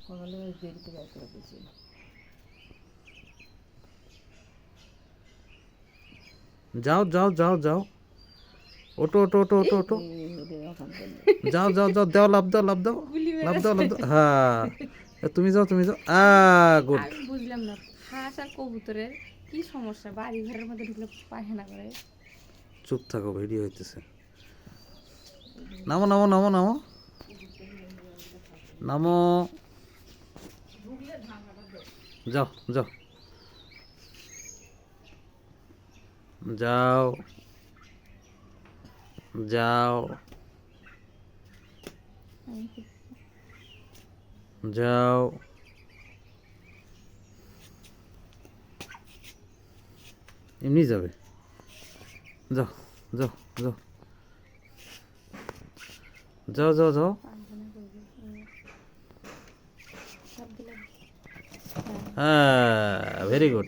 সকালে দেরিতে বের করে দিয়েছি। যাও যাও যাও যাও, ওটো ওটো ওটো ওটো ওটো, যাও যাও যাও, দাও লাভ দাও লাভ দাও লাভ দাও লাভ দাও, হ্যাঁ তুমি যাও তুমি যাও, গুড। আমি বুঝলাম না হাঁস আর কবুতরের কি সমস্যা, বাড়ি ঘরের মধ্যে ঢুকলে পায়খানা করে। চুপ থাকো, ভিডিও হইতেছে। নামো নামো নামো নামো নামো, যাও যাও যাও যাও যাও, এমনি যাবে, যাও যাও যাও যাও যাও যাও, হ্যাঁ ভেরি গুড।